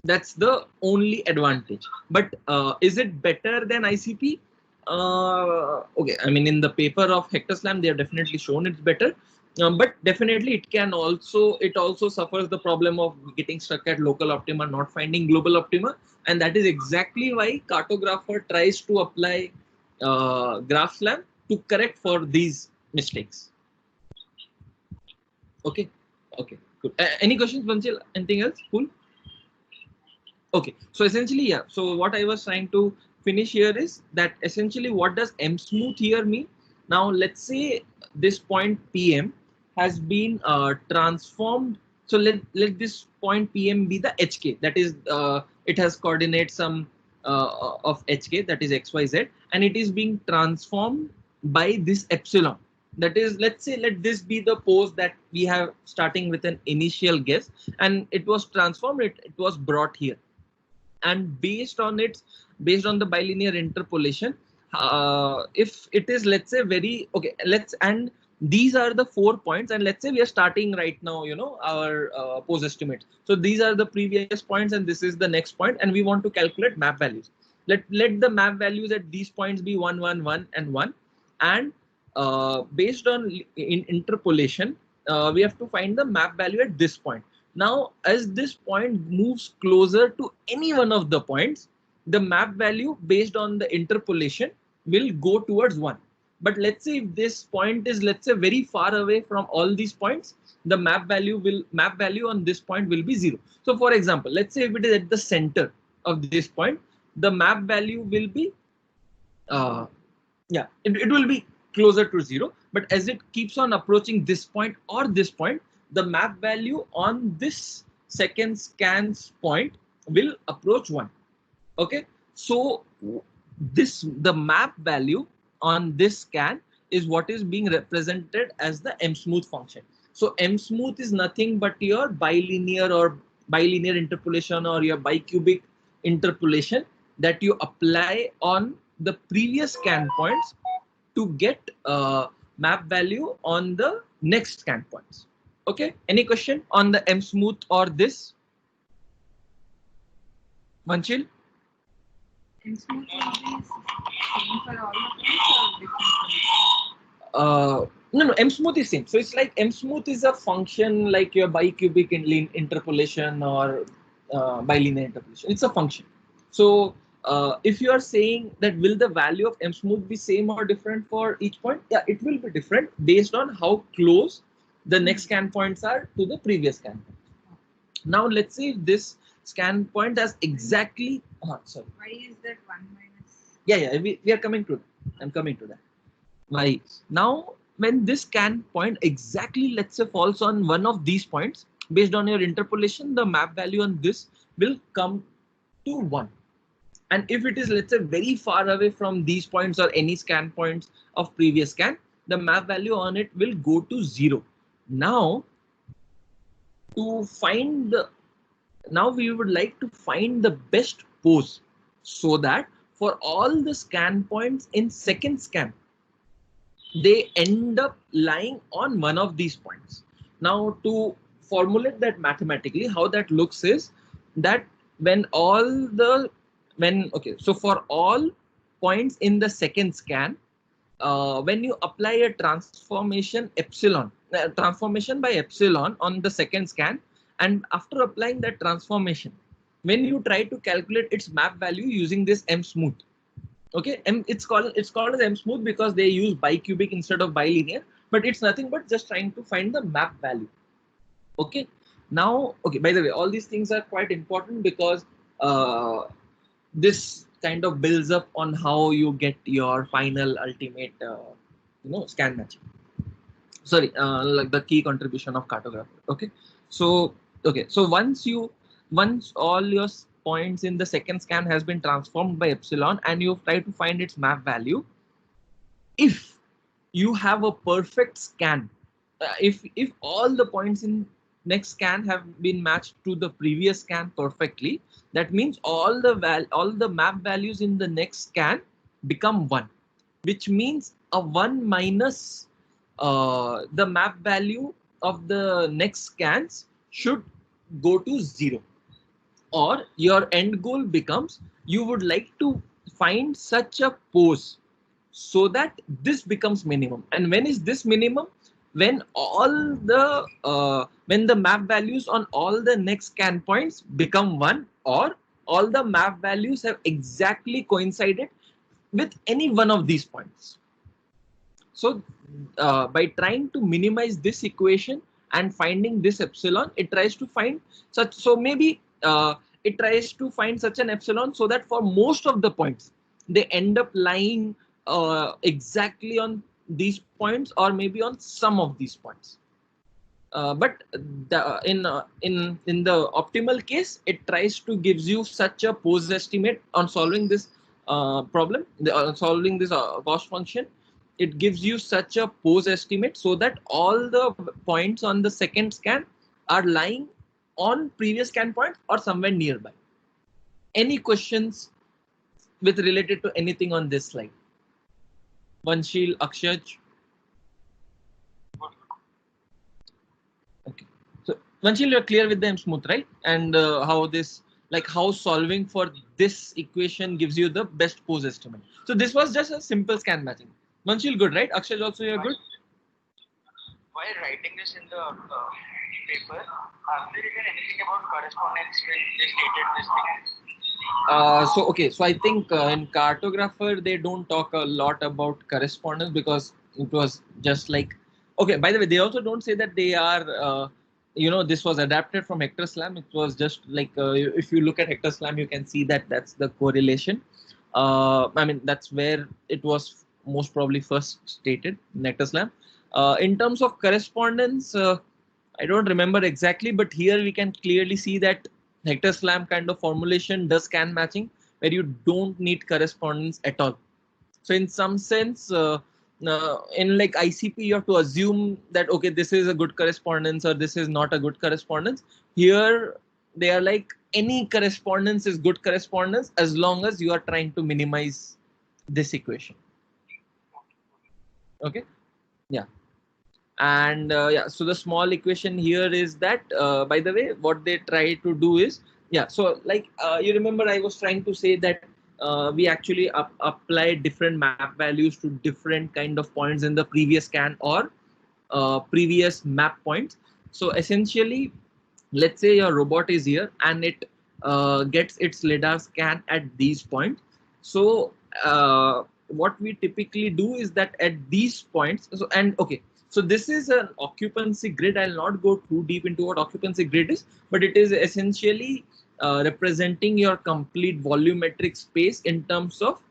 That's the only advantage. But is it better than ICP? Okay, I mean, in the paper of Hector Slam, they have definitely shown it's better. But definitely it also suffers the problem of getting stuck at local optima, not finding global optima. And that is exactly why Cartographer tries to apply Graph Slam to correct for these mistakes. Okay, okay, good. Any questions, Bansil? Anything else? Cool. Okay, so essentially, yeah. So what I was trying to finish here is that essentially what does M smooth here mean? Now let's say this point PM has been transformed. So let this point PM be the HK. That is, it has coordinates some of HK, that is XYZ, and it is being transformed by this epsilon. That is, let's say, let this be the pose that we have starting with an initial guess, and it was transformed. It was brought here, and based on the bilinear interpolation, if it is, let's say, very okay, and these are the 4 points, and let's say we are starting right now, our pose estimate. So these are the previous points and this is the next point, and we want to calculate map values. Let the map values at these points be 1, 1, 1, and 1, and based on interpolation, we have to find the map value at this point. Now, as this point moves closer to any one of the points, the map value based on the interpolation will go towards 1. But let's say if this point is, let's say, very far away from all these points, the map value on this point will be 0. So for example, let's say if it is at the center of this point, the map value will be it will be closer to 0. But as it keeps on approaching this point or this point, the map value on this second scan's point will approach 1. Okay, so the map value on this scan is what is being represented as the M smooth function. So M smooth is nothing but your bilinear interpolation or your bicubic interpolation that you apply on the previous scan points to get map value on the next scan points. Okay, any question on the M smooth or this? Vanchil?
M smooth will be same for all the points or different?
No, M smooth is same. So it's like M smooth is a function like your bicubic interpolation or bilinear interpolation. It's a function. So if you are saying that will the value of M smooth be same or different for each point? Yeah, it will be different based on how close the next scan points are to the previous scan point. Now let's say this scan point has exactly sorry.
Why is that 1 minus?
Yeah, we are coming to that. I'm coming to that. Why? Now when this scan point exactly, let's say, falls on one of these points, based on your interpolation, the map value on this will come to 1. And if it is, let's say, very far away from these points or any scan points of previous scan, the map value on it will go to 0. Now to find the, now we would like to find the best pose, so that for all the scan points in second scan, they end up lying on one of these points. Now to formulate that mathematically, how that looks is that when all the, okay, so for all points in the second scan, when you apply a transformation by epsilon on the second scan, and after applying that transformation, when you try to calculate its map value using this M smooth, okay, it's called as M smooth because they use bicubic instead of bilinear, but it's nothing but just trying to find the map value. Okay, now, okay, by the way, all these things are quite important because this kind of builds up on how you get your final ultimate scan matching. Sorry, like the key contribution of cartographer. Okay, so once all your points in the second scan has been transformed by epsilon and you try to find its map value, if you have a perfect scan, if all the points in next scan have been matched to the previous scan perfectly, that means all the map values in the next scan become 1, which means a 1 minus the map value of the next scans should go to 0. Or your end goal becomes, you would like to find such a pose so that this becomes minimum. And when is this minimum? When when the map values on all the next scan points become 1, or all the map values have exactly coincided with any one of these points. So by trying to minimize this equation and finding this epsilon, it tries to find such, so maybe it tries to find such an epsilon so that for most of the points they end up lying exactly on these points, or maybe on some of these points. But in the optimal case, it tries to gives you such a pose estimate on solving this problem, solving this cost function. It gives you such a pose estimate so that all the points on the second scan are lying on previous scan point or somewhere nearby. Any questions with related to anything on this slide? Vanshil, Akshaj. Okay, so Vanshil, you're clear with the M smooth, right? And how this, like how solving for this equation gives you the best pose estimate. So this was just a simple scan matching. Vanshil, good, right? Akshaj, also you're good.
While writing this in the paper, have they written anything about correspondence when they stated this thing?
So okay, so I think in Cartographer they don't talk a lot about correspondence because it was just like, okay, by the way, they also don't say that they are this was adapted from Hector Slam. It was just like if you look at Hector Slam, you can see that that's the correlation. I mean, that's where it was most probably first stated in Hector Slam. In terms of correspondence, I don't remember exactly, but here we can clearly see that Hector Slam kind of formulation does scan matching where you don't need correspondence at all. So in some sense, in like ICP, you have to assume that, okay, this is a good correspondence or this is not a good correspondence. Here, they are like any correspondence is good correspondence as long as you are trying to minimize this equation. Okay, yeah. And yeah, so the small equation here is that, by the way, what they try to do is, yeah, so like you remember I was trying to say that we actually apply different map values to different kind of points in the previous scan or previous map points. So essentially, let's say your robot is here and it gets its LIDAR scan at these points. So what we typically do is that at these points, so and okay, so this is an occupancy grid. I'll not go too deep into what occupancy grid is, but it is essentially representing your complete volumetric space in terms of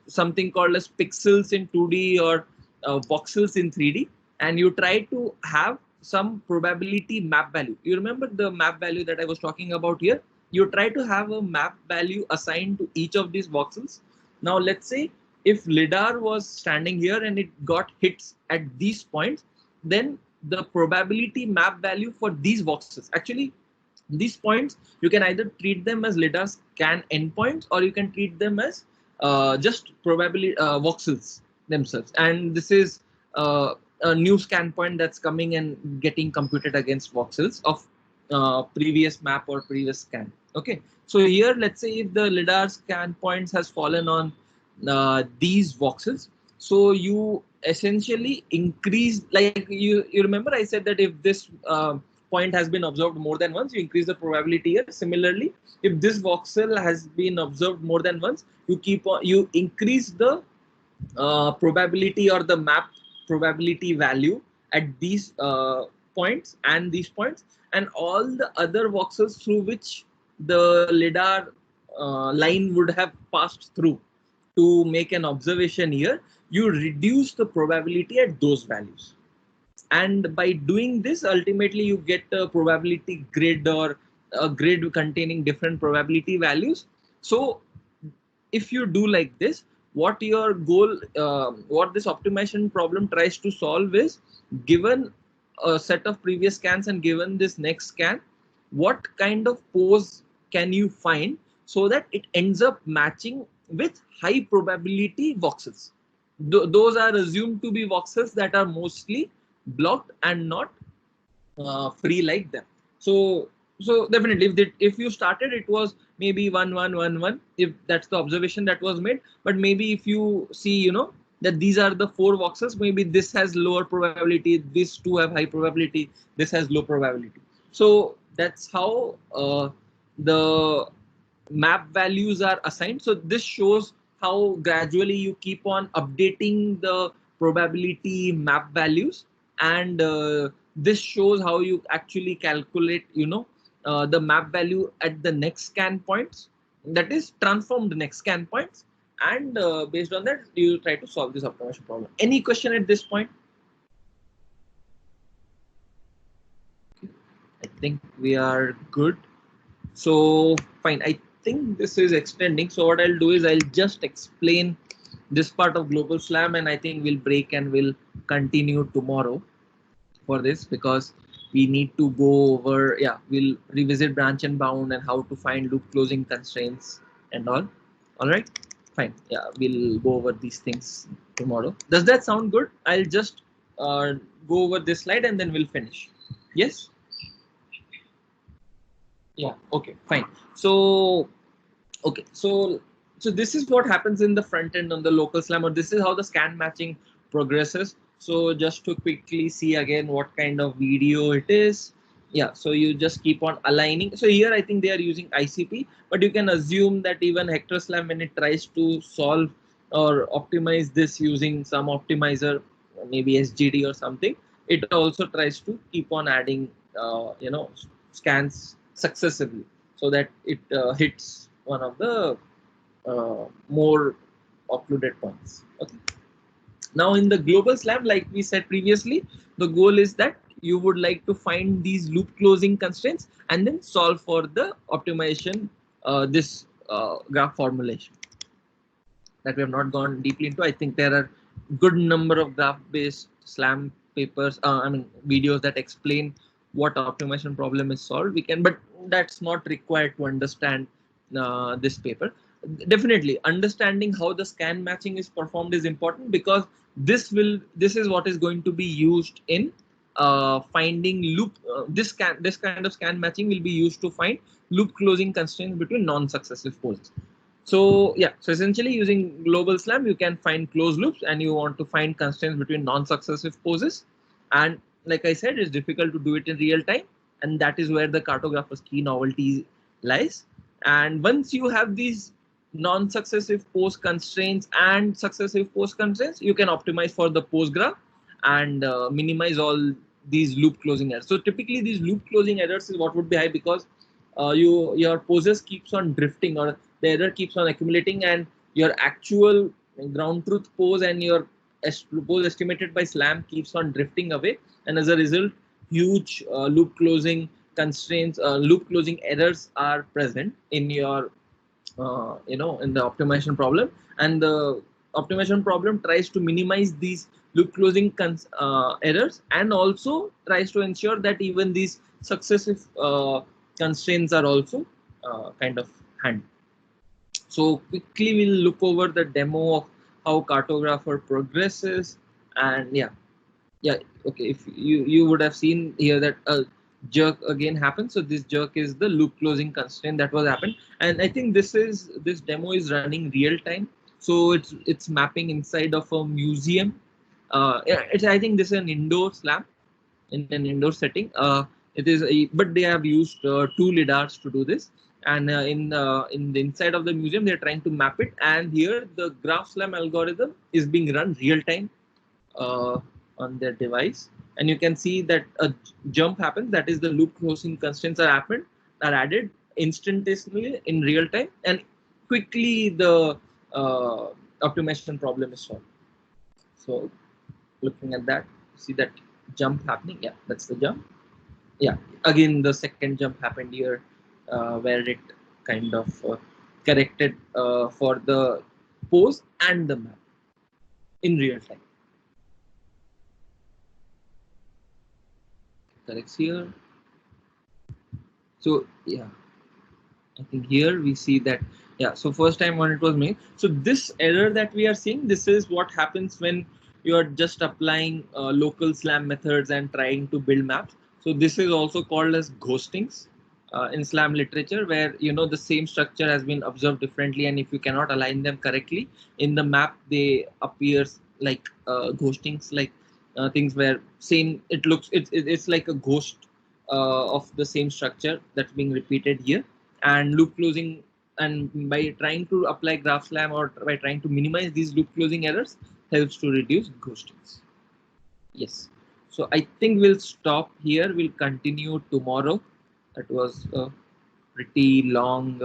something called as pixels in 2D or voxels in 3D, and you try to have some probability map value. You remember the map value that I was talking about here? You try to have a map value assigned to each of these voxels. Now let's say if LIDAR was standing here and it got hits at these points, then the probability map value for these voxels, actually these points, you can either treat them as LIDAR scan endpoints or you can treat them as just probability voxels themselves. And this is a new scan point that's coming and getting computed against voxels of previous map or previous scan. Okay, so here let's say if the LIDAR scan points has fallen on these voxels, so you essentially increase, like you remember I said that if this point has been observed more than once, you increase the probability here. Similarly, if this voxel has been observed more than once, you increase the probability or the map probability value at these points and these points, and all the other voxels through which the LIDAR line would have passed through to make an observation here, you reduce the probability at those values. And by doing this, ultimately you get a probability grid or a grid containing different probability values. So if you do like this, what your goal, what this optimization problem tries to solve is, given a set of previous scans and given this next scan, what kind of pose can you find so that it ends up matching with high probability voxels. Those are assumed to be voxels that are mostly blocked and not free like them. So definitely if you started, it was maybe 1 1 1 1, if that's the observation that was made. But maybe if you see, you know, that these are the 4 voxels, maybe this has lower probability, these 2 have high probability, this has low probability. So that's how the map values are assigned. So this shows how gradually you keep on updating the probability map values, and this shows how you actually calculate, you know, the map value at the next scan points, that is transformed next scan points, and based on that you try to solve this optimization problem. Any question at this point? I think we are good. So fine, I think this is extending. So what I'll do is I'll just explain this part of global SLAM, and I think we'll break and we'll continue tomorrow for this, because we need to go over, yeah, we'll revisit branch and bound and how to find loop closing constraints and all. All right, fine. Yeah, we'll go over these things tomorrow. Does that sound good? I'll just go over this slide and then we'll finish. Yes. Yeah, okay, fine. So okay, so this is what happens in the front end on the local SLAM, or this is how the scan matching progresses. So just to quickly see again what kind of video it is. Yeah, so you just keep on aligning. So here I think they are using ICP, but you can assume that even Hector SLAM, when it tries to solve or optimize this using some optimizer, maybe SGD or something, it also tries to keep on adding you know, scans successively so that it hits one of the more occluded points. Okay. Now in the global SLAM, like we said previously, the goal is that you would like to find these loop closing constraints and then solve for the optimization, this graph formulation that we have not gone deeply into. I think there are good number of graph based SLAM papers, I mean videos that explain what optimization problem is solved. We can, but that's not required to understand this paper. Definitely understanding how the scan matching is performed is important, because this is what is going to be used in finding loop, this kind of scan matching will be used to find loop closing constraints between non-successive poses. So yeah, so essentially using global SLAM you can find closed loops, and you want to find constraints between non-successive poses. And like I said, it's difficult to do it in real time, and that is where the cartographer's key novelty lies. And once you have these non-successive pose constraints and successive pose constraints, you can optimize for the pose graph and minimize all these loop closing errors. So typically these loop closing errors is what would be high, because your poses keeps on drifting, or the error keeps on accumulating, and your actual ground truth pose and your pose estimated by SLAM keeps on drifting away, and as a result huge loop closing constraints, loop closing errors are present in your you know, in the optimization problem. And the optimization problem tries to minimize these loop closing errors, and also tries to ensure that even these successive constraints are also kind of handled. So quickly we'll look over the demo of how Cartographer progresses, and yeah, okay. If you would have seen here that a jerk again happens. So this jerk is the loop closing constraint that was happened, and I think this demo is running real time. So it's mapping inside of a museum. It's, I think this is an indoor slam in an indoor setting. It is, but they have used two lidars to do this, and in the inside of the museum they're trying to map it. And here the graph slam algorithm is being run real time uh, on their device, and you can see that a jump happens. That is, the loop closing constraints are added instantaneously in real time, and quickly the optimization problem is solved. So looking at that, see that jump happening. Yeah, that's the jump. Yeah, again the second jump happened here, where it kind of corrected for the pose and the map in real time. Corrects here. So yeah, I think here we see that, yeah, so first time when it was made. So this error that we are seeing, this is what happens when you are just applying local SLAM methods and trying to build maps. So this is also called as ghostings in SLAM literature, where the same structure has been observed differently, and if you cannot align them correctly in the map, they appears like ghostings, like things where same it looks it's like a ghost of the same structure that's being repeated here. And loop closing, and by trying to apply graph slam or by trying to minimize these loop closing errors, helps to reduce ghostings. Yes, so I think we'll stop here. We'll continue tomorrow. That was a pretty long